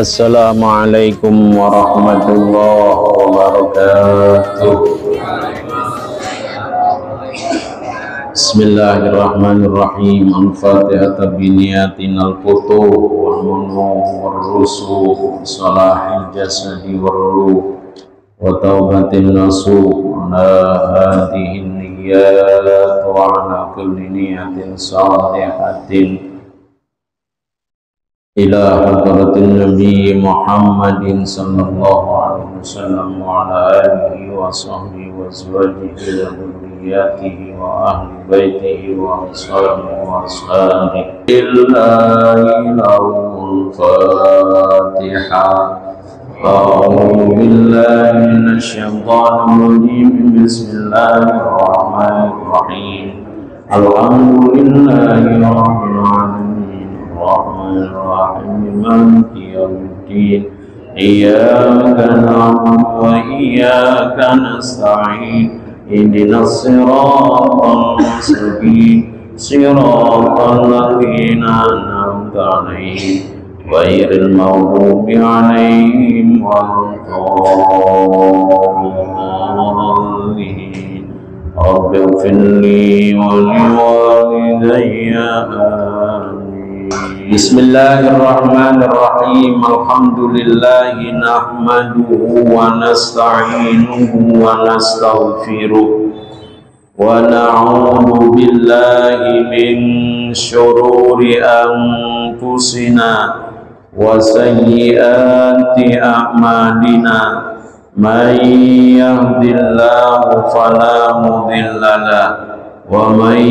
Assalamualaikum warahmatullahi wabarakatuh. Bismillahirrahmanirrahim. Al-Fatihah biniyatin al-futuh wal munu wal rusuh salahil jasadi wal ruh wa taubatin nasuh ala hadihin niyat wa ala kulli niyatin salihatin ila hadratin Nabi Muhammadin sallallahu alaihi wasallam wa ala alihi wa sahbihi wa azwajihi wa dhurriyyatihi wa ahli baitihi wa ashabihi wa ashabihi illahil Fatihah. A'udzu billahi minasy syaithanir rajim. Bismillahirrahmanirrahim. Alhamdulillahi rabbil alamin. Ar-Rahmanir-Rahim. Maliki yaumiddin. Iyyaka na'budu wa iyyaka nasta'in. Ihdinas siratal mustaqim. Siratal ladzina an'amta 'alaihim ghairil maghdubi 'alaihim waladdallin. Rabbi ighfirli wa liwalidayya. Bismillahirrahmanirrahim. Alhamdulillahi nahmaduhu wa nasta'inuhu wa nastaghfiruh wa na'udzu billahi min syururi anfusina wa sayyiati a'malina. May yahdihillahu fala mudilla lahu wa may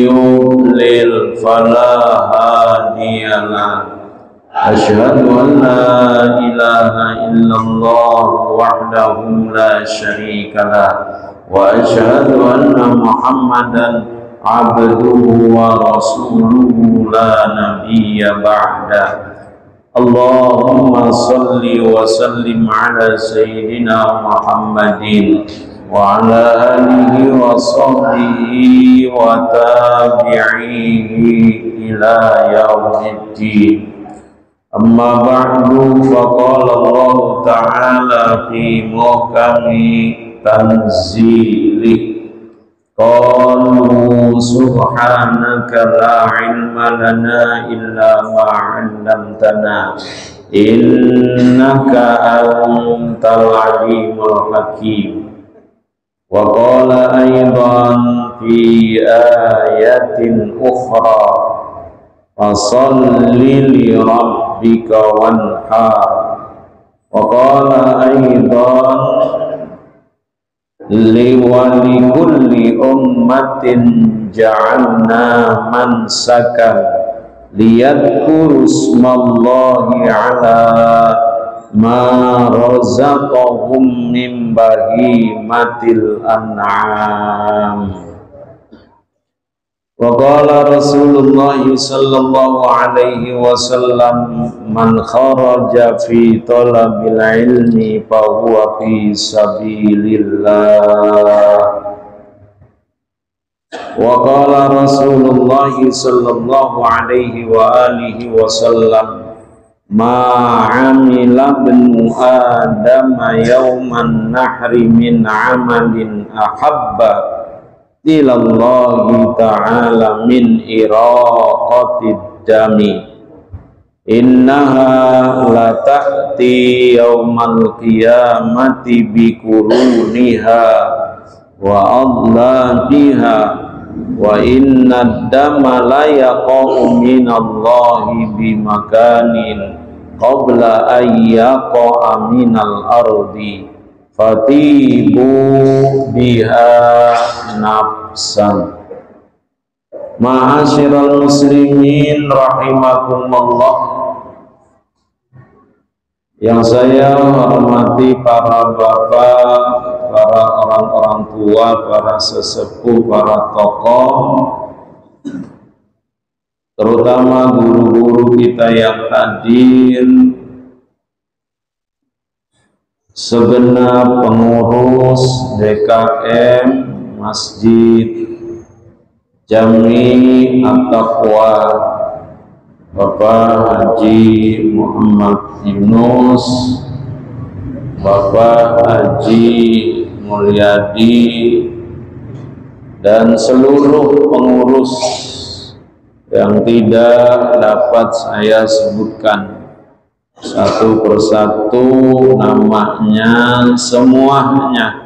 yudlil fala hadiya lahu. Asyhadu an la ilaha illallah wahdahu la syarika lahu wa asyhadu anna Muhammadan abduhu wa rasuluhu la nabiyya ba'da. Allahumma salli wa sallim ala sayyidina Muhammadin wa ala alihi wa sahbihi wa tabi'ihi ila yaumiddin. Amma ba'du, faqala Allah ta'ala fi muhkami tanzilih. Qalu subhanaka la ilma lana illa ma 'allamtana innaka antal alimul hakim. Wa qala aydan fi ayatin ukhra fasalli li rabbika wanhar. Wa qala aydan liwali kulli ummatin ja'alna mansakan liyadhkuru ismallahi ala ma razaqahum min bahimatil an'am. Wa qala Rasulullah sallallahu alaihi wasallam man kharaja fi talabil ilmi fa huwa fi sabilillah. Wa qala Rasulullah sallallahu alaihi wa alihi wasallam ma 'amila ibnu adam yawman nahri min 'amalin ahabba ilallahi ta'ala min iraqatid dami. Innaha la ta'ti yawmal qiyamati bi kuruniha wa adladiha wa inna dama la yaqa'u minallahi bi makanin qabla an yaqa'a minal ardi fatibu biha nafsan. Ma'asyiral muslimin rahimakumullah, yang saya hormati para bapak, para orang-orang tua, para sesepuh, para tokoh, terutama guru-guru kita yang hadir, segenap pengurus DKM Masjid Jami At-Taqwa Bapak Haji Muhammad Yunus, Bapak Haji Mulyadi, dan seluruh pengurus yang tidak dapat saya sebutkan satu persatu namanya, semuanya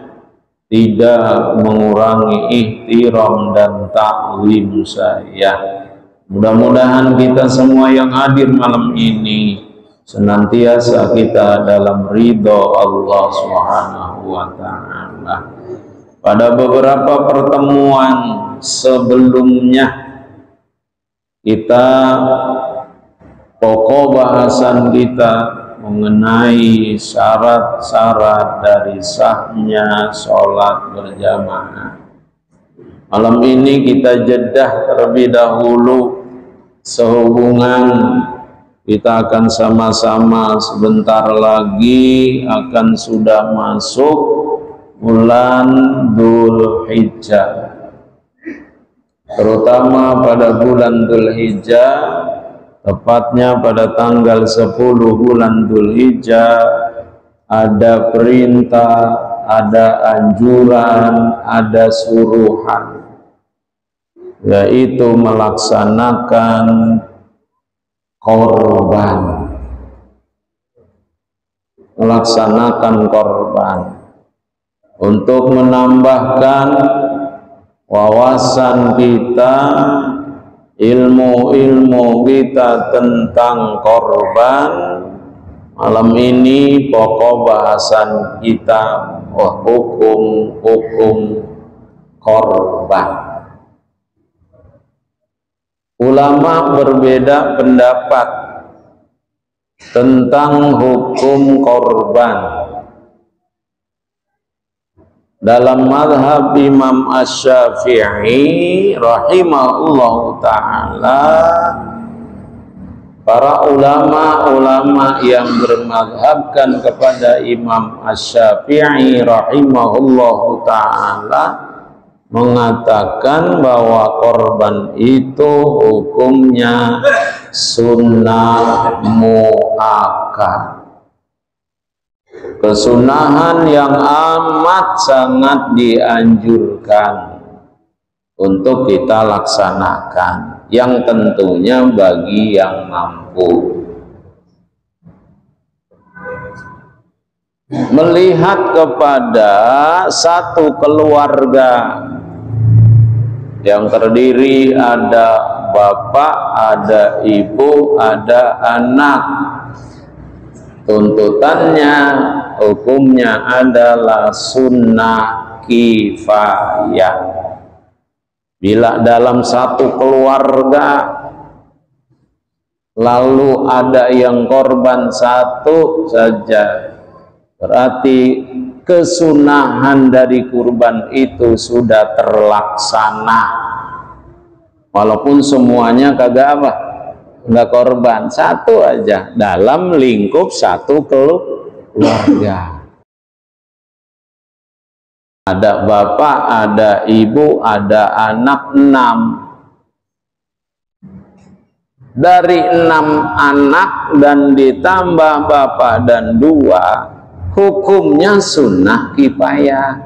tidak mengurangi ihtiram dan ta'lim saya. Mudah-mudahan kita semua yang hadir malam ini senantiasa kita dalam ridho Allah Subhanahu wa ta'ala. Pada beberapa pertemuan sebelumnya kita pokok bahasan kita mengenai syarat-syarat dari sahnya sholat berjamaah. Malam ini kita jedah terlebih dahulu sehubungan kita akan sama-sama sebentar lagi akan sudah masuk bulan Dzulhijjah. Terutama pada bulan Dzulhijjah, tepatnya pada tanggal 10 bulan Dzulhijjah, ada perintah, ada anjuran, ada suruhan, yaitu melaksanakan korban. Melaksanakan korban untuk menambahkan wawasan kita, ilmu-ilmu kita tentang korban. Malam ini pokok bahasan kita hukum-hukum korban. Ulama berbeda pendapat tentang hukum korban. Dalam mazhab Imam Asy-Syafi'i rahimahullahu ta'ala, para ulama-ulama yang bermadhabkan kepada Imam Asy-Syafi'i rahimahullahu ta'ala mengatakan bahwa korban itu hukumnya sunnah muakkad, kesunahan yang amat sangat dianjurkan untuk kita laksanakan, yang tentunya bagi yang mampu. Melihat kepada satu keluarga yang terdiri ada bapak, ada ibu, ada anak, tuntutannya, hukumnya adalah sunnah kifayah. Bila dalam satu keluarga lalu ada yang korban satu saja, berarti kesunahan dari kurban itu sudah terlaksana, walaupun semuanya kagak apa, nggak korban, satu aja dalam lingkup satu keluarga. Ada bapak, ada ibu, ada anak 6. Dari 6 anak dan ditambah bapak dan 2, hukumnya sunnah kifayah.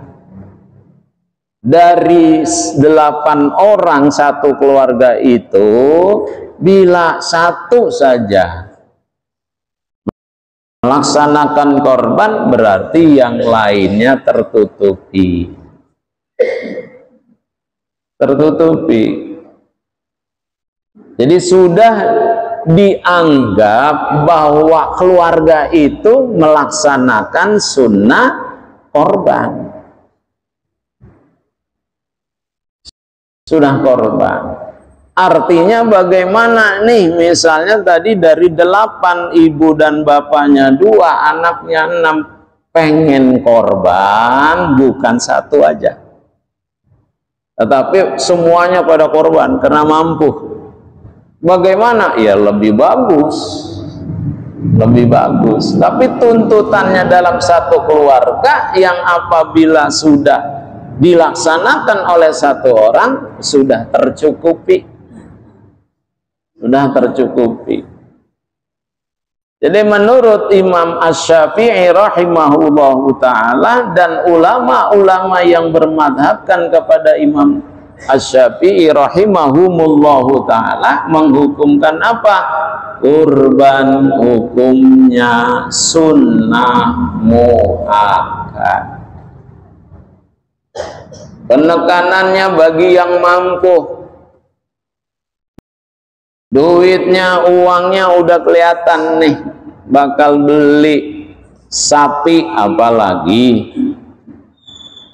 Dari 8 orang satu keluarga itu, bila satu saja melaksanakan korban, berarti yang lainnya tertutupi. Jadi sudah dianggap bahwa keluarga itu melaksanakan sunnah korban. Sudah korban. Artinya bagaimana nih, misalnya tadi dari 8, ibu dan bapaknya 2, anaknya 6, pengen korban, bukan satu aja, tetapi semuanya pada korban karena mampu. Bagaimana? Ya lebih bagus. Tapi tuntutannya dalam satu keluarga yang apabila sudah dilaksanakan oleh satu orang sudah tercukupi. Sudah tercukupi. Jadi menurut Imam Asy-Syafi'i rahimahullahu ta'ala dan ulama-ulama yang bermadhabkan kepada Imam Asy-Syafi'i rahimahumullahu ta'ala menghukumkan apa? Kurban hukumnya sunnah muakkad. Penekanannya bagi yang mampu. Duitnya, uangnya udah kelihatan nih, bakal beli sapi apalagi,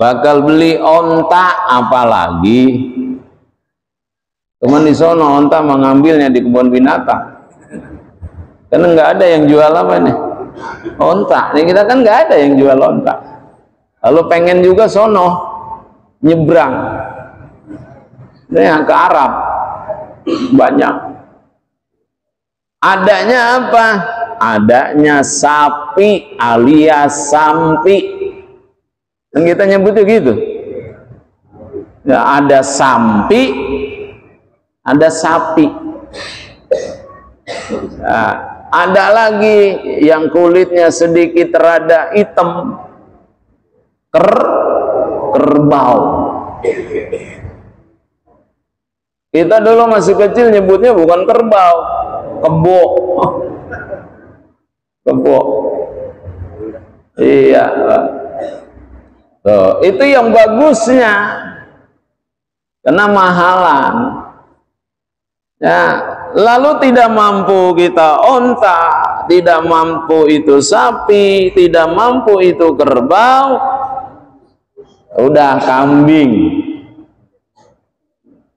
bakal beli onta apalagi. Teman di sono onta mengambilnya di kebun binatang, karena nggak ada yang jual apa nih, onta. Ini kita kan nggak ada yang jual onta. Lalu pengen juga sono nyebrang, ke Arab banyak. Adanya apa? Adanya sapi alias sampi. Dan kita nyebutnya gitu. Ya, ada sampi, ada sapi. Nah, ada lagi yang kulitnya sedikit rada hitam, kerbau. Kita dulu masih kecil nyebutnya bukan kerbau, kebo. Kebo. Iya. Tuh, itu yang bagusnya. Karena mahalan. Ya, lalu tidak mampu kita onta, tidak mampu itu sapi, tidak mampu itu kerbau. Udah kambing.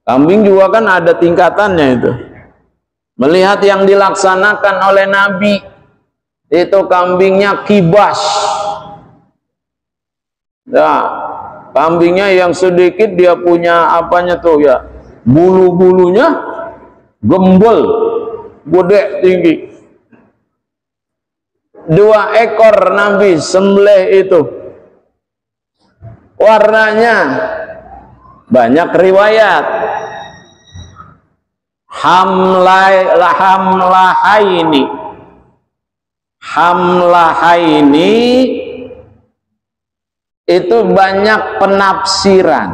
Kambing juga kan ada tingkatannya itu. Melihat yang dilaksanakan oleh Nabi, itu kambingnya kibas. Ya, kambingnya yang sedikit dia punya apanya tuh ya, bulu-bulunya gembel, gede tinggi. 2 ekor Nabi sembelih itu. Warnanya banyak riwayat. Hamlahaini itu banyak penafsiran.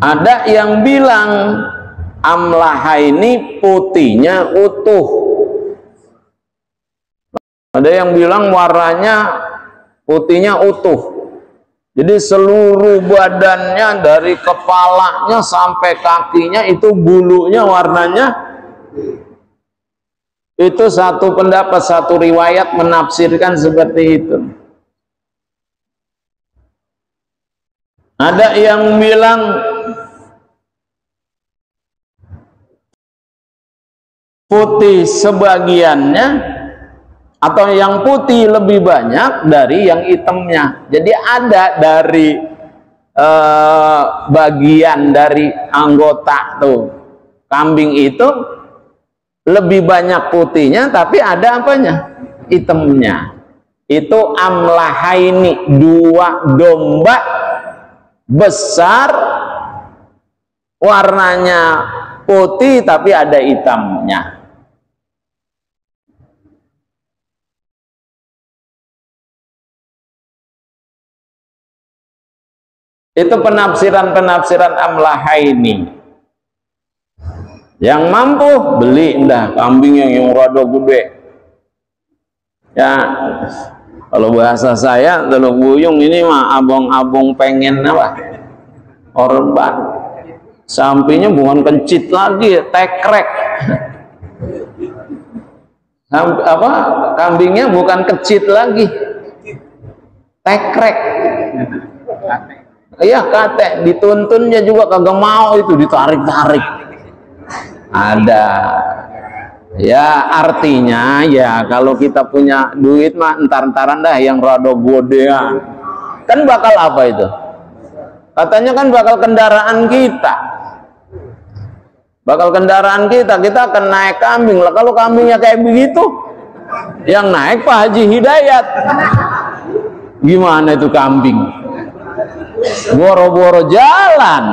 Ada yang bilang amlahaini putihnya utuh. Ada yang bilang warnanya putihnya utuh. Jadi seluruh badannya dari kepalanya sampai kakinya itu bulunya warnanya. Itu satu pendapat, satu riwayat menafsirkan seperti itu. Ada yang bilang putih sebagiannya, atau yang putih lebih banyak dari yang hitamnya. Jadi ada dari bagian dari anggota tuh kambing itu lebih banyak putihnya, tapi ada apanya? Hitamnya. Itu amlahaini, 2 domba besar, warnanya putih tapi ada hitamnya. Itu penafsiran amlahaini. Yang mampu beli ndah kambing yang rada gede. Ya, kalau bahasa saya Teluk Buyung ini mah abong-abong pengen apa? Korban. Sampingnya bukan kencit lagi, tekrek. Apa? Kambingnya bukan kecit lagi. Tekrek. Iya, kate, dituntunnya juga kagak mau, itu ditarik-tarik. Ada. Ya, artinya ya kalau kita punya duit mah entar-entaran dah yang rada godean. Kan bakal apa itu? Katanya kan bakal kendaraan kita. Bakal kendaraan kita akan naik kambing. Lah kalau kambingnya kayak begitu, yang naik Pak Haji Hidayat. Gimana itu kambing? boro-boro jalan.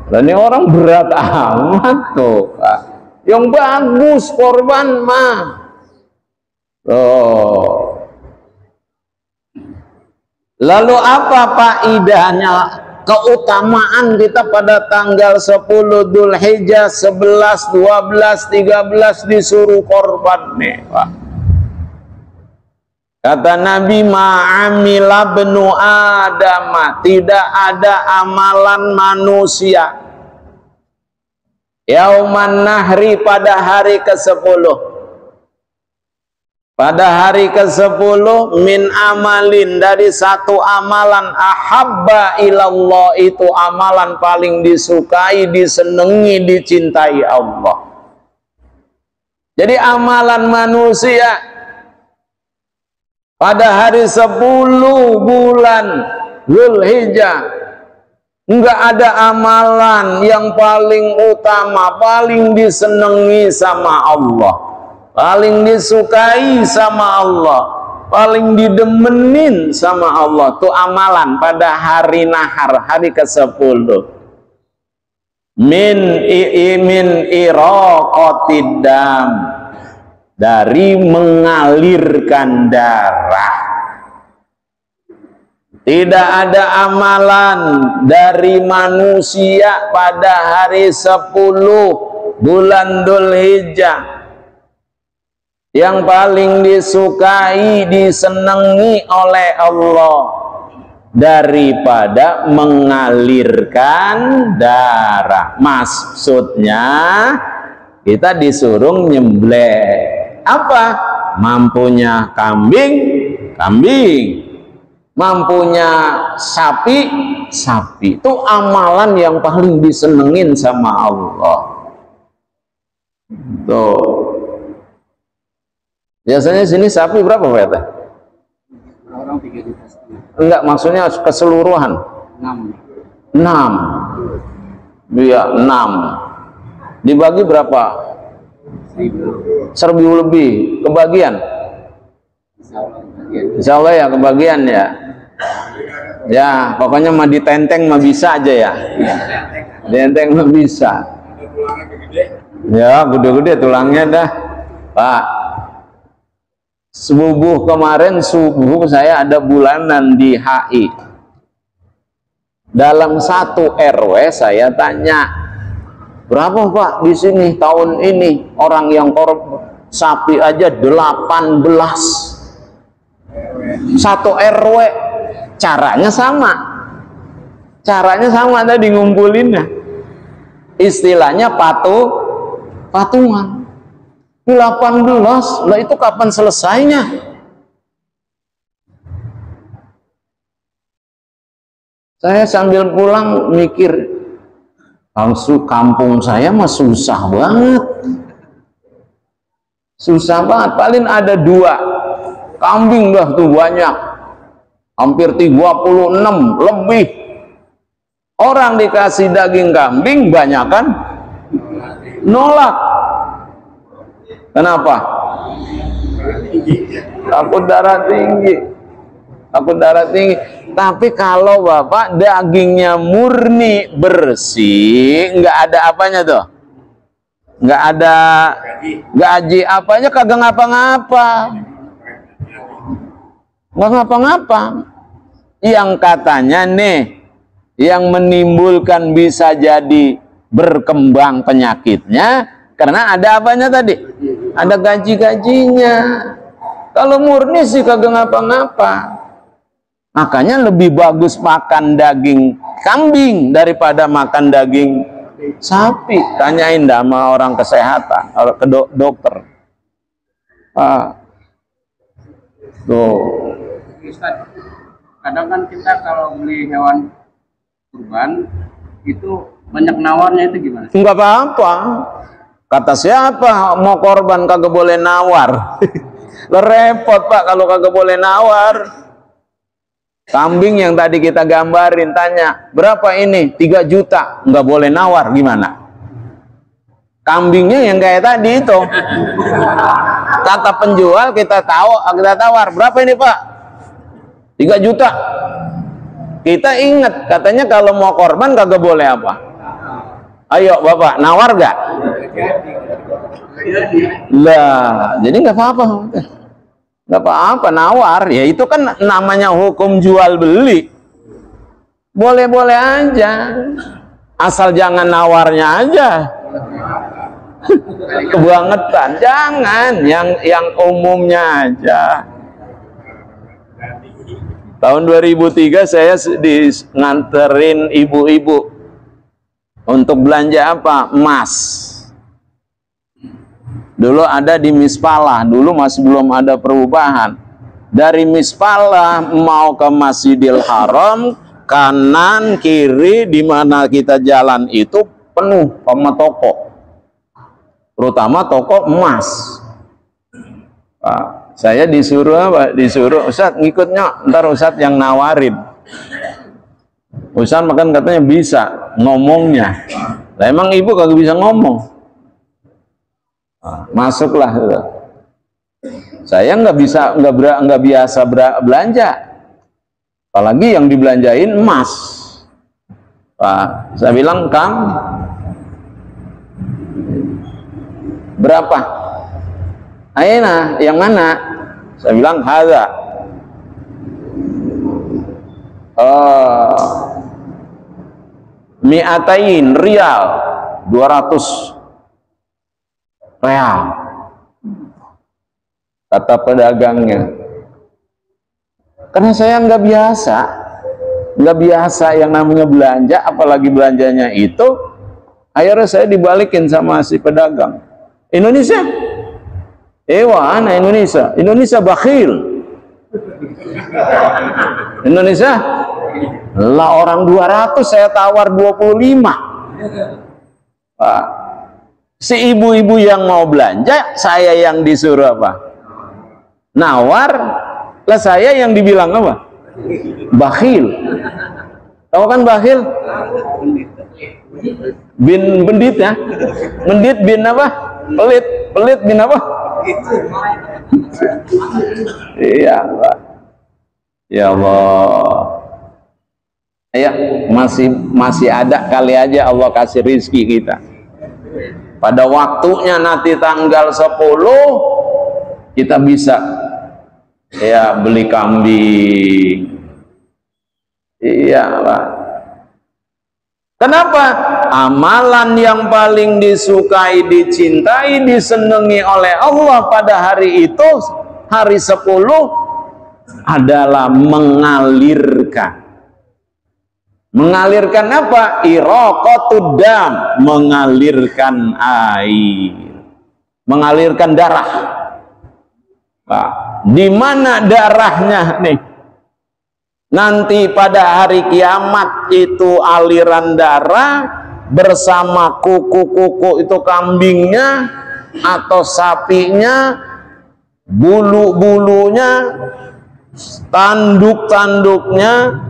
Dan ini orang berat amat tuh. Yang bagus korban mah. Oh. Lalu apa faedahnya, keutamaan kita pada tanggal 10 Dzulhijjah, 11, 12, 13 disuruh korban nih, Pak. Kata Nabi, ma'amila benu Adam, tidak ada amalan manusia yauman nahri pada hari ke-10, pada hari ke-10, min amalin, dari satu amalan, ahabba ilallah, itu amalan paling disukai, disenangi, dicintai Allah. Jadi amalan manusia pada hari 10 bulan Dzulhijjah, enggak ada amalan yang paling utama, paling disenangi sama Allah, paling disukai sama Allah, paling didemenin sama Allah. Tuh amalan pada hari nahar, hari ke-10. Min iraqatid dam, dari mengalirkan darah. Tidak ada amalan dari manusia pada hari 10 bulan Dzulhijjah yang paling disukai, disenangi oleh Allah daripada mengalirkan darah. Maksudnya kita disuruh nyembelih. Apa? Mampunya kambing, kambing. Mampunya sapi, sapi. Itu amalan yang paling disenengin sama Allah. Tuh. Biasanya sini sapi berapa, Pak? Orang 3 juta. Enggak, maksudnya keseluruhan. 6. Iya, 6. Dibagi berapa? 1.000 lebih. Kebagian? Insya Allah ya, kebagian ya. Ya, pokoknya mah ditenteng mah bisa aja ya. Ditenteng mah bisa. Ya, gede-gede tulangnya dah, Pak. Subuh kemarin, subuh saya ada bulanan di HI. Dalam satu RW saya tanya, berapa Pak di sini tahun ini orang yang korban sapi aja 18. Satu RW, caranya sama. Caranya sama tadi ngumpulinnya. Istilahnya patungan. 18, lah itu kapan selesainya? Saya sambil pulang mikir, kampung saya mah susah banget. Susah banget, paling ada 2 kambing dah tuh banyak. Hampir 36 lebih. Orang dikasih daging kambing banyak kan? Nolak. Kenapa? Takut darah tinggi. Takut darah tinggi. Tapi kalau Bapak dagingnya murni bersih, nggak ada apanya tuh, nggak ada gaji apanya, kagak ngapa-ngapa, nggak ngapa-ngapa. Yang katanya nih, yang menimbulkan bisa jadi berkembang penyakitnya karena ada apanya tadi, ada gaji-gajinya. Kalau murni sih kagak ngapa-ngapa. Makanya lebih bagus makan daging kambing daripada makan daging sapi. Tanyain sama orang kesehatan, orang ke dokter. Tuh. Kadang kan kita kalau beli hewan kurban itu banyak nawarnya, itu gimana? Enggak apa-apa. Kata siapa mau korban kagak boleh nawar? Lo repot Pak kalau kagak boleh nawar. Kambing yang tadi kita gambarin, tanya berapa ini? 3 juta, nggak boleh nawar, gimana? Kambingnya yang kayak tadi itu, kata penjual kita tawar, berapa ini Pak? 3 juta. Kita ingat katanya kalau mau korban kagak boleh apa? Ayo Bapak, nawar gak? Lah, jadi nggak apa-apa. Nggak apa-apa, nawar. Ya itu kan namanya hukum jual beli. Boleh-boleh aja. Asal jangan nawarnya aja. Kebangetan. Jangan, yang umumnya aja. Tahun 2003 saya nganterin ibu-ibu untuk belanja apa? Emas. Dulu ada di Mispalah, dulu masih belum ada perubahan. Dari Mispalah mau ke Masjidil Haram, kanan kiri di mana kita jalan itu penuh sama toko. Terutama toko emas. Pak, saya disuruh apa? Disuruh Ustadz ngikutnya, ntar Ustadz yang nawarin. Ustadz makan katanya bisa ngomongnya. Lah emang ibu kagak bisa ngomong. Masuklah. Saya nggak biasa belanja, apalagi yang dibelanjain emas. Pak, saya bilang Kang, berapa? Aina, yang mana? Saya bilang hadza. Mi'atain rial, 200 real, kata pedagangnya. Karena saya nggak biasa yang namanya belanja, apalagi belanjanya itu. Akhirnya saya dibalikin sama si pedagang. Indonesia, ana Indonesia bakhil. Indonesia lah, orang 200 saya tawar 25. Pak, si ibu-ibu yang mau belanja, saya yang disuruh apa? Nawar. Lah saya yang dibilang apa? Bakhil. Tahu kan bakhil? Bin bendit ya? Bendit bin apa? Pelit. Pelit bin apa? Iya, Pak. Ya Allah. Ya, masih ada kali aja Allah kasih rizki kita. Pada waktunya nanti tanggal 10 kita bisa ya beli kambing. Iya, Pak. Kenapa? Amalan yang paling disukai, dicintai, disenangi oleh Allah pada hari itu, hari 10 adalah mengalirkan. Mengalirkan apa? Iraqatud dam, mengalirkan air, mengalirkan darah. Nah, di mana darahnya nih? Nanti pada hari kiamat itu aliran darah bersama kuku-kuku itu kambingnya atau sapinya, bulu-bulunya, tanduk-tanduknya,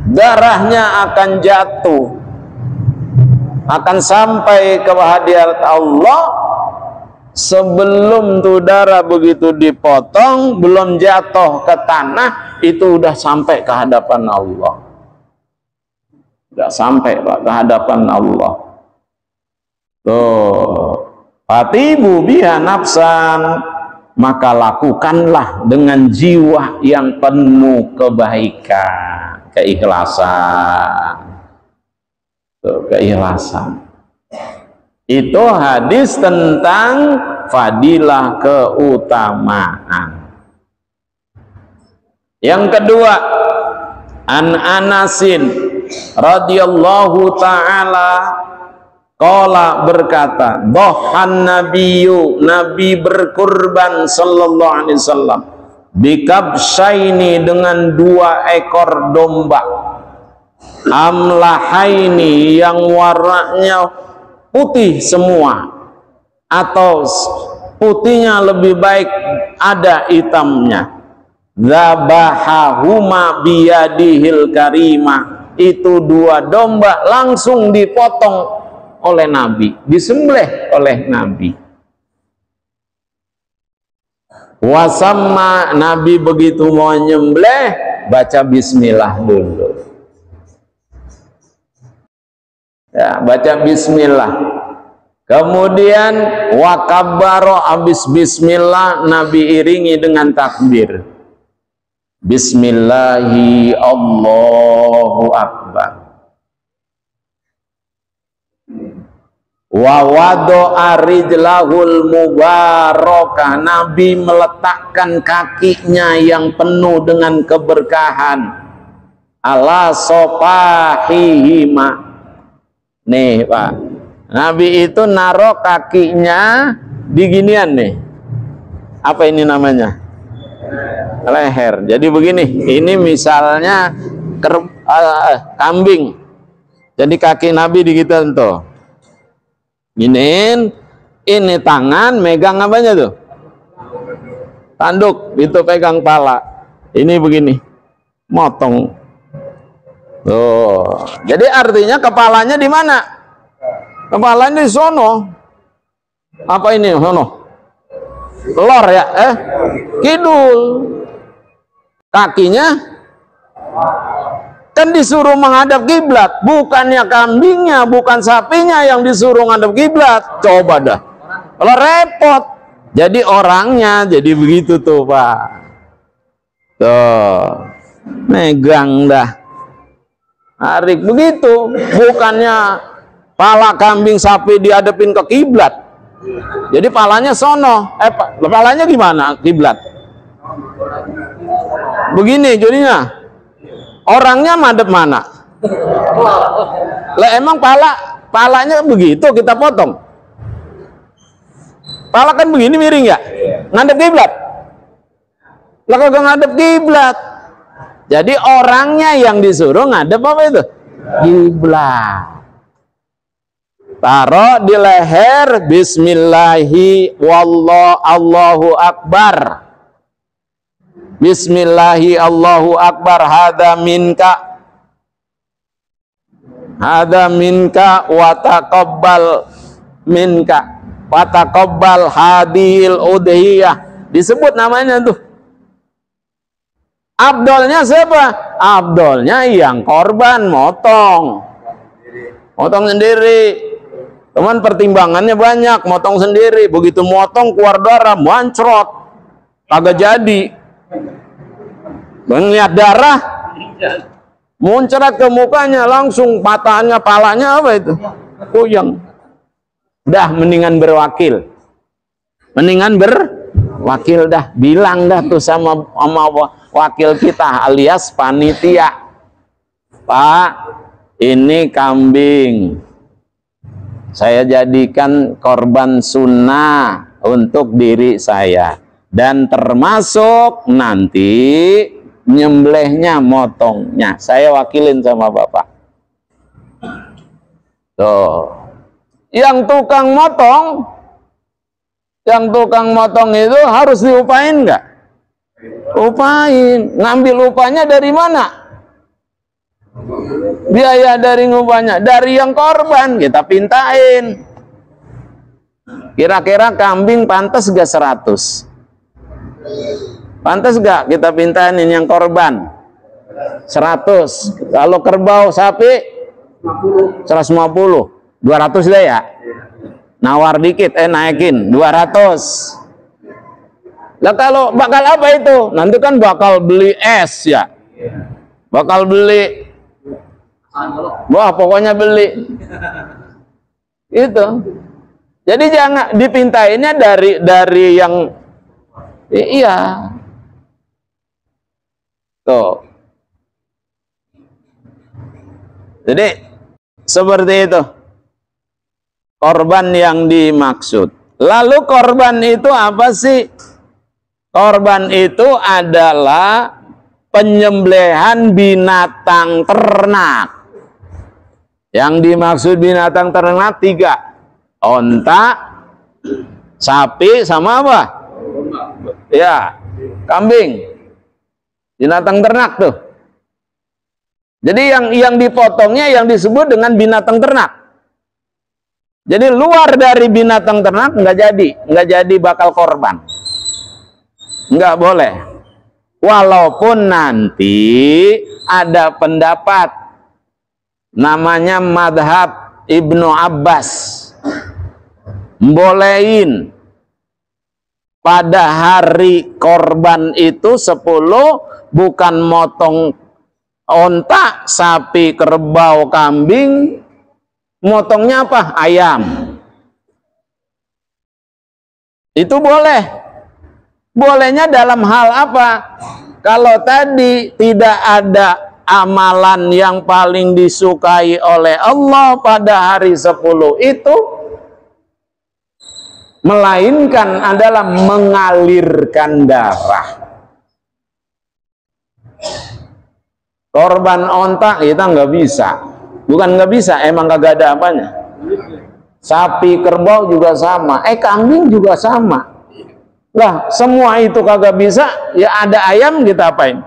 darahnya akan jatuh, akan sampai ke hadirat Allah. Sebelum tuh darah begitu dipotong, belum jatuh ke tanah, itu udah sampai ke hadapan Allah. Udah sampai, Pak, ke hadapan Allah. Tuh, fatibu biha nafsan, maka lakukanlah dengan jiwa yang penuh kebaikan, keikhlasan. Tuh, keikhlasan. Itu hadis tentang fadilah keutamaan. Yang kedua, an Anasin radhiyallahu taala qala berkata, dhahan nabiyyu, nabi berkurban sallallahu alaihi wasallam, bikabsyaini, dengan 2 ekor domba, amlahaini, yang warnanya putih semua atau putihnya lebih baik ada hitamnya. Dzabahahuma biyadihil karimah, itu 2 domba langsung dipotong oleh Nabi, disembelih oleh Nabi. Wasamma, Nabi begitu mau nyembelih baca bismillah dulu. Ya, baca bismillah. Kemudian wakabbaro, habis bismillah Nabi iringi dengan takbir. Bismillahi Allahu Akbar. Wa wado'a rijlahul mubarakah, Nabi meletakkan kakinya yang penuh dengan keberkahan ala sopahihima. Nih Pak, Nabi itu naruh kakinya di ginian nih. Apa ini namanya? Leher. Jadi begini, ini misalnya kambing. Jadi kaki Nabi digituin tuh. Giniin, ini tangan megang apanya tuh? Tanduk, itu pegang pala. Ini begini, motong. Tuh. Jadi artinya kepalanya di mana? Kepalanya di sono. Apa ini sono? Lor ya? Kidul. Kakinya kan disuruh menghadap kiblat, bukannya kambingnya, bukan sapinya yang disuruh menghadap kiblat. Coba dah, kalau repot. Jadi orangnya jadi begitu tuh Pak. Tuh, megang dah, tarik begitu. Bukannya pala kambing sapi dihadapin ke kiblat. Jadi palanya sono, palanya gimana kiblat? Begini jadinya. Orangnya madep mana? Lah emang palanya begitu kita potong. Pala kan begini miring ya? Ngadep kiblat. Lah kagak ngadep kiblat. Jadi orangnya yang disuruh ngadep apa itu? Kiblat. Taruh di leher, bismillahi Allahu akbar. Bismillahi Allahu akbar, hada minka wa taqabbal minka wa taqabbal hadil udhiyah. Disebut namanya tuh. Abdolnya siapa? Abdolnya yang korban motong sendiri. Teman pertimbangannya banyak, motong sendiri. Begitu motong keluar darah, mancrot, kagak jadi. Melihat darah muncrat ke mukanya, langsung patahnya palanya apa itu? Kuyang. Dah mendingan berwakil. Dah, bilang dah tuh sama wakil kita alias panitia. Pak, ini kambing saya jadikan korban sunnah untuk diri saya, dan termasuk nanti nyembelihnya, motongnya saya wakilin sama Bapak. Tuh. Yang tukang motong itu harus diupain nggak? Upain. Ngambil upahnya dari mana? Biaya dari ngupahnya dari yang korban, kita pintain. Kira-kira kambing pantas gak 100? Pantas gak kita pintain yang korban? 100. Kalau kerbau sapi 150. 200 deh ya. Nawar dikit, naikin 200. Lah kalau bakal apa itu? Nanti kan bakal beli es ya. Bakal beli. Wah, pokoknya beli. Itu. Jadi jangan dipintainnya dari yang iya. Tuh. Jadi seperti itu. Korban yang dimaksud. Lalu korban itu apa sih? Korban itu adalah penyembelihan binatang ternak. Yang dimaksud binatang ternak 3. Onta, sapi, sama apa? Ya, kambing. Binatang ternak tuh. Jadi yang dipotongnya yang disebut dengan binatang ternak. Jadi luar dari binatang ternak nggak jadi bakal korban. Nggak boleh. Walaupun nanti ada pendapat namanya madhab Ibnu Abbas, bolehin pada hari korban itu 10 bukan motong onta, sapi, kerbau, kambing, motongnya apa? Ayam. Itu boleh. Bolehnya dalam hal apa? Kalau tadi tidak ada amalan yang paling disukai oleh Allah pada hari 10 itu, melainkan adalah mengalirkan darah. Korban onta kita nggak bisa. Bukan nggak bisa, emang kagak ada apanya. Sapi, kerbau juga sama. Kambing juga sama. Lah, semua itu kagak bisa, ya ada ayam kita apain?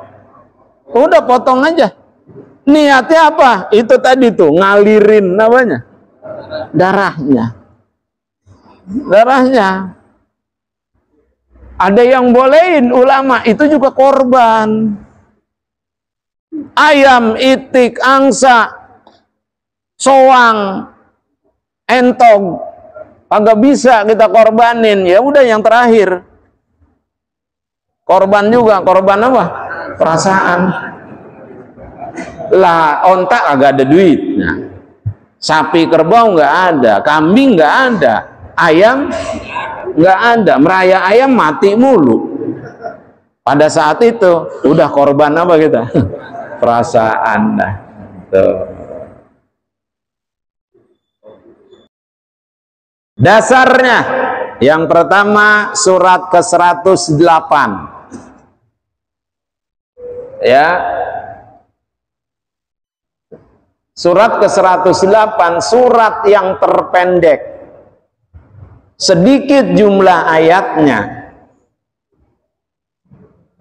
Udah potong aja. Niatnya apa? Itu tadi tuh, ngalirin namanya. Darahnya. Darahnya. Ada yang bolehin ulama, itu juga korban. Ayam, itik, angsa, soang, entog, kagak bisa kita korbanin. Ya udah yang terakhir. Korban juga, korban apa? Perasaan. Lah, onta agak ada duitnya. Sapi, kerbau nggak ada, kambing nggak ada, ayam nggak ada. Meraya ayam mati mulu. Pada saat itu udah korban apa kita? Perasaan. Nah, tuh. Dasarnya yang pertama surat ke-108. Ya. Surat ke-108 surat yang terpendek. Sedikit jumlah ayatnya.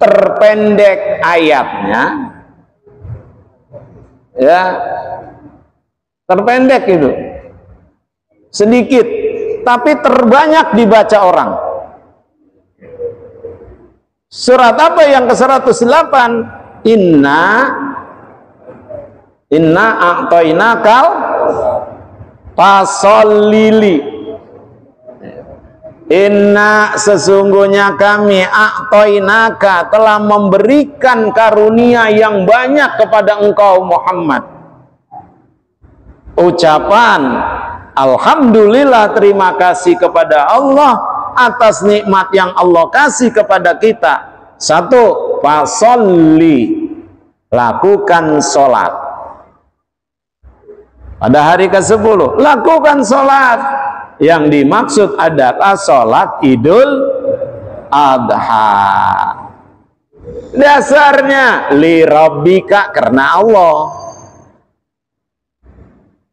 Terpendek ayatnya. Ya. Terpendek itu. Sedikit, tapi terbanyak dibaca orang. Surat apa yang ke-108? Inna a'tainakal fasholli. Inna sesungguhnya kami a'tainaka telah memberikan karunia yang banyak kepada engkau Muhammad. Ucapan alhamdulillah, terima kasih kepada Allah atas nikmat yang Allah kasih kepada kita. 1, fasholli, lakukan sholat. Pada hari ke-10 lakukan sholat. Yang dimaksud adalah sholat Idul Adha. Dasarnya li rabbika, karena Allah.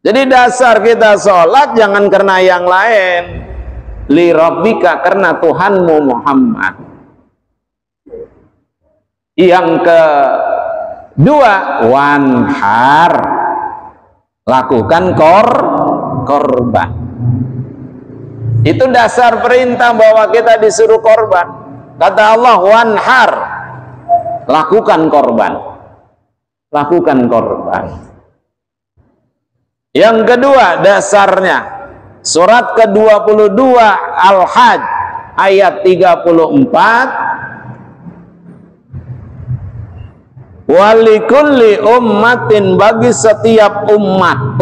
Jadi dasar kita sholat jangan karena yang lain. Li rabbika, karena Tuhanmu Muhammad. Yang kedua, wanhar, lakukan korban. Itu dasar perintah bahwa kita disuruh korban. Kata Allah, wanhar, lakukan korban. Lakukan korban. Yang kedua dasarnya surat ke-22 Al-Hajj ayat 34. Walikulli ummatin, bagi setiap umat.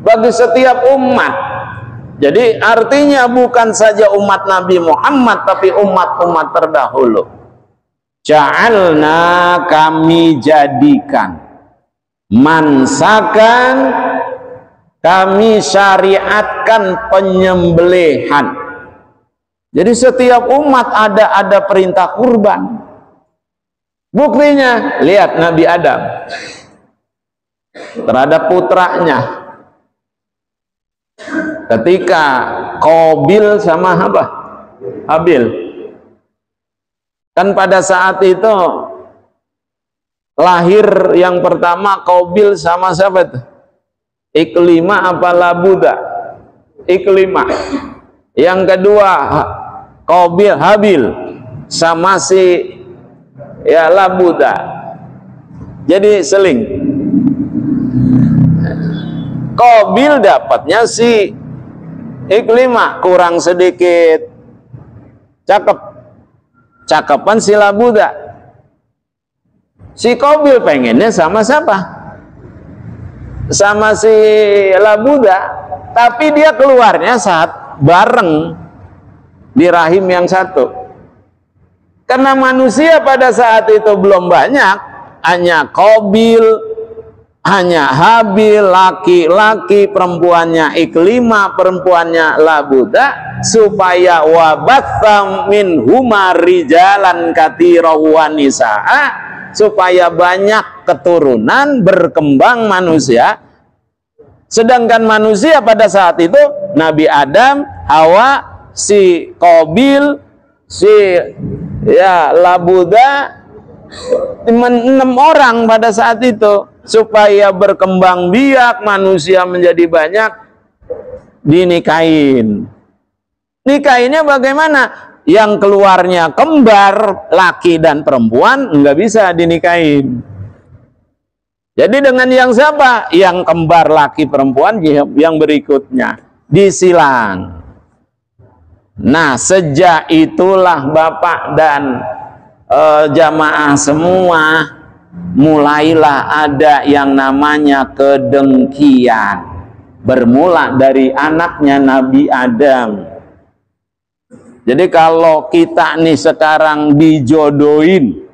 Bagi setiap umat. Jadi artinya bukan saja umat Nabi Muhammad, tapi umat-umat terdahulu. Ja'alna, kami jadikan, mansakan, kami syariatkan penyembelihan. Jadi setiap umat ada perintah kurban. Buktinya lihat Nabi Adam terhadap putranya. Ketika Qabil sama apa? Habil. Kan pada saat itu lahir yang pertama Qabil sama siapa itu? Iklimah apa Labuda? Iklimah. Yang kedua Qabil, Habil. sama si Labuda. Jadi seling. Qabil dapatnya si Iklimah, kurang sedikit cakepan si Labuda. Si Qabil pengennya sama siapa? Sama si Labuda, tapi dia keluarnya saat bareng di rahim yang satu. Karena manusia pada saat itu belum banyak, hanya Qabil, hanya Habil, laki-laki, perempuannya Iklimah, perempuannya Labuda, supaya wabatham min huma rijalan katsira wa nisaa, supaya banyak keturunan, berkembang manusia. Sedangkan manusia pada saat itu Nabi Adam, Hawa, si Qabil, si Labuda, 6 orang pada saat itu. Supaya berkembang biak, manusia menjadi banyak, dinikahin. Nikahinnya bagaimana? Yang keluarnya kembar, laki dan perempuan, nggak bisa dinikahin. Jadi dengan yang siapa? Yang kembar laki perempuan, yang berikutnya disilang. Nah, sejak itulah Bapak dan jamaah semua, mulailah ada yang namanya kedengkian, bermula dari anaknya Nabi Adam. Jadi kalau kita nih sekarang dijodohin,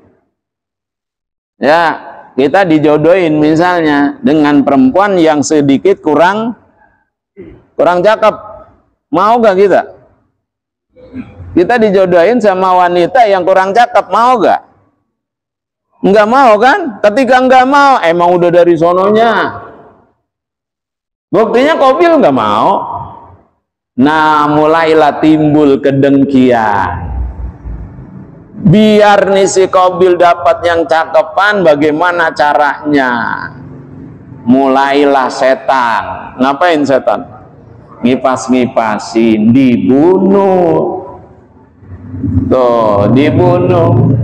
kita dijodohin misalnya dengan perempuan yang sedikit kurang cakep, mau gak kita? Kita dijodohin sama wanita yang kurang cakep, mau gak? Enggak mau kan? Ketika enggak mau, emang udah dari sononya. Buktinya Qabil enggak mau. Nah, mulailah timbul kedengkian. Biar nih si Qabil dapat yang cakepan, bagaimana caranya? Mulailah setan. Ngapain setan? Ngipas-ngipasin, dibunuh. Tuh, dibunuh.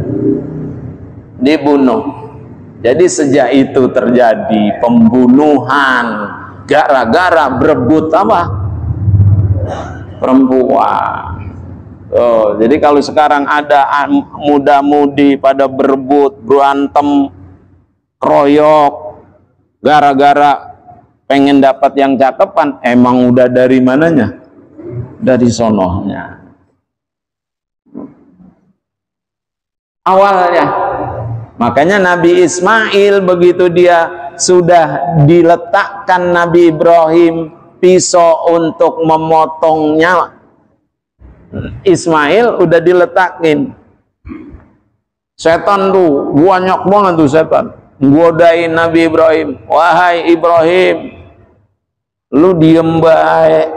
Jadi sejak itu terjadi pembunuhan gara-gara berebut apa? Perempuan. Jadi kalau sekarang ada muda-mudi pada berebut, berantem, keroyok, gara-gara pengen dapat yang cakepan, emang udah dari mananya? Dari sonohnya. Awalnya. Makanya Nabi Ismail begitu dia sudah diletakkan Nabi Ibrahim pisau untuk memotongnya, Ismail udah diletakin. Setan tuh banyak banget tuh setan godain Nabi Ibrahim. Wahai Ibrahim, lu diem baik.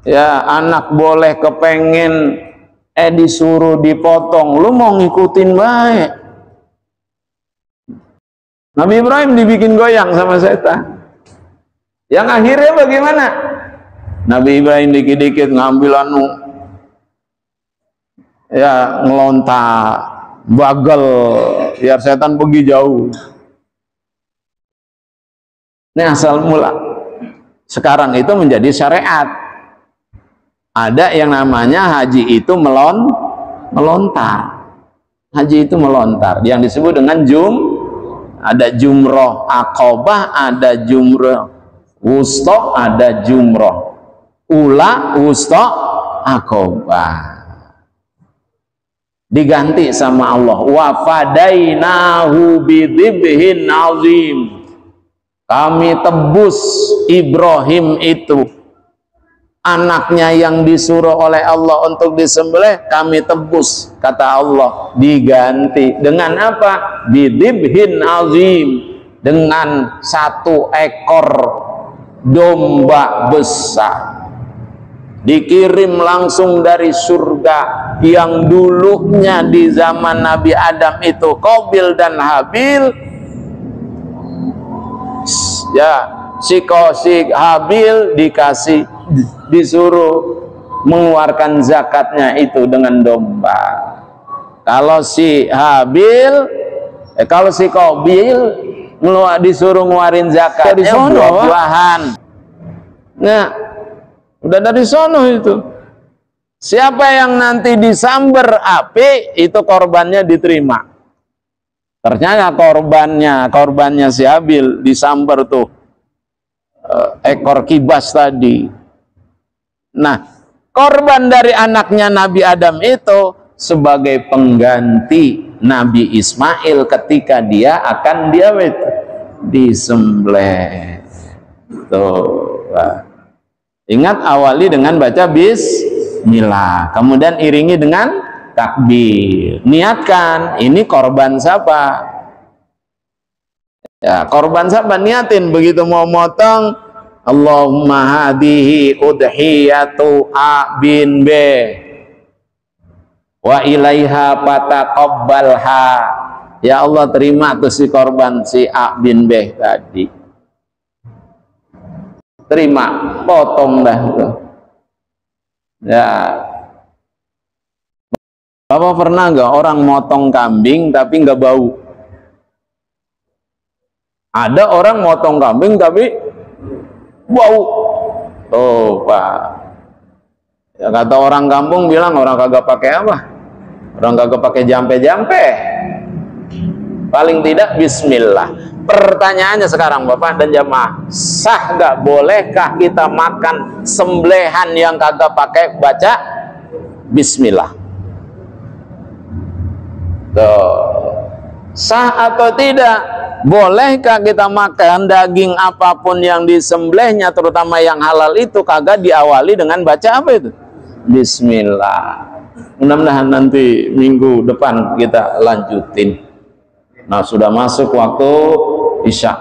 Ya, anak boleh kepengen disuruh dipotong, lu mau ngikutin baik. Nabi Ibrahim dibikin goyang sama setan. Yang akhirnya bagaimana? Nabi Ibrahim dikit-dikit ngambil ngelontak, bagel, biar setan pergi jauh. Ini asal mula. Sekarang itu menjadi syariat. Ada yang namanya haji itu melontar. Haji itu melontar, yang disebut dengan ada jumroh aqobah, ada jumroh wusta, ada jumroh ula, wusta, aqobah. Diganti sama Allah, wa fadainahu bidzibhin azim. Kami tebus Ibrahim itu, anaknya yang disuruh oleh Allah untuk disembelih, kami tebus, kata Allah, diganti dengan apa? Bidzibhin azim, dengan 1 ekor domba besar, dikirim langsung dari surga, yang dulunya di zaman Nabi Adam itu Qabil dan Habil. Ya, si Habil disuruh mengeluarkan zakatnya itu dengan domba. Kalau si Qabil disuruh ngeluarin zakatnya buah-buahan. Nah, udah dari sono itu. Siapa yang nanti disamber api, itu korbannya diterima. Ternyata korbannya si Habil disamber tuh ekor kibas tadi. Nah, korban dari anaknya Nabi Adam itu sebagai pengganti Nabi Ismail ketika dia akan disembelih. Tuh. Ingat, awali dengan baca bismillah, kemudian iringi dengan takbir. Niatkan, ini korban siapa? Ya, korban siapa? Niatin begitu mau motong, Allahumma hadihi udhiyatu A bin B wa ilaiha fataqabbalha. Ya Allah, terima tuh si korban si A bin B tadi. Terima, potong dah itu. Ya, Bapak pernah nggak orang motong kambing tapi nggak bau? Ada orang motong kambing tapi bau. Oh Pak, ya kata orang kampung bilang orang kagak pakai apa? Orang kagak pakai jampe-jampe. Paling tidak bismillah. Pertanyaannya sekarang Bapak dan jamaah, sah nggak, bolehkah kita makan sembelihan yang kagak pakai baca bismillah? Tuh. Sah atau tidak? Bolehkah kita makan daging apapun yang disembelihnya, terutama yang halal itu, kagak diawali dengan baca apa itu? Bismillah. Mudah-mudahan nanti minggu depan kita lanjutin. Nah, sudah masuk waktu Isya.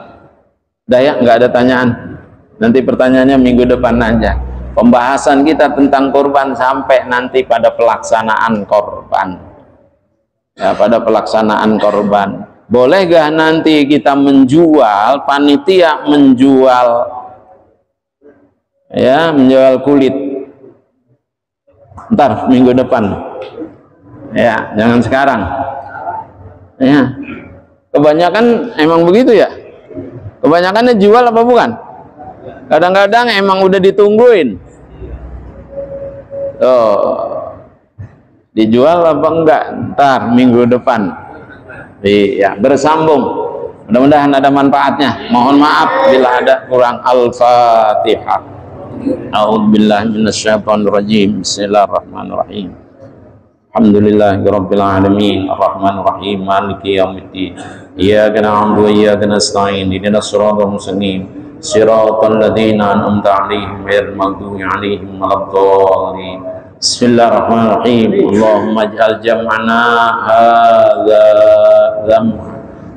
Udah ya, nggak ada tanyaan. Nanti pertanyaannya minggu depan aja. Pembahasan kita tentang kurban sampai nanti pada pelaksanaan korban. Ya, pada pelaksanaan korban. Boleh gak nanti kita menjual, panitia menjual, ya, menjual kulit? Ntar minggu depan. Ya, jangan sekarang. Ya. Kebanyakan emang begitu ya? Kebanyakannya jual apa bukan? Kadang-kadang emang udah ditungguin. Tuh. Dijual apa enggak? Ntar minggu depan. Iya, bersambung. Mudah-mudahan ada manfaatnya. Mohon maaf bila ada kurang. Al-Fatihah. A'udzubillahi minasyaitonirrajim. Bismillahirrahmanirrahim. Alhamdulillahirabbil alamin, arrahmanir rahim, maliki yaumiddin. Iyyaka na'budu wa iyyaka nasta'in. Ihdinas siratal mustaqim. Siratal ladzina an'amta 'alaihim ghairil maghdubi 'alaihim waladdallin. Bismillahirrahmanirrahim. Allahumma ij'al jam'ana hadza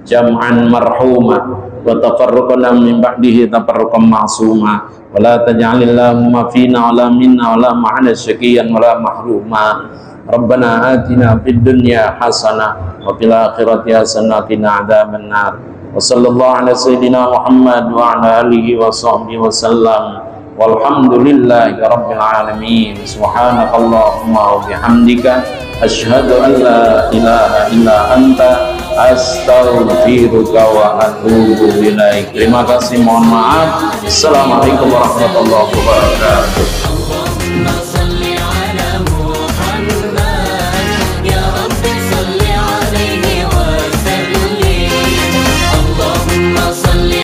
jam'an marhuma wa tafarruqana min ba'dihi tafarruqan ma'suma wa la taj'alillahumma fina wa la minna wa la ma'ana syaqiyan wa la mahruma. Rabbana atina fid dunya hasanah wa fil akhirati hasanah wa qina adzabannar. Wa sallallahu ala sayyidina Muhammad wa ala alihi wa sahbihi wa sallam. Walhamdulillahi rabbil alamin. Subhanakallahumma wa bihamdika asyhadu an la ilaha illa anta astaghfiruka wa atubu ilaik. Terima kasih, mohon maaf. Assalamualaikum warahmatullahi wabarakatuh.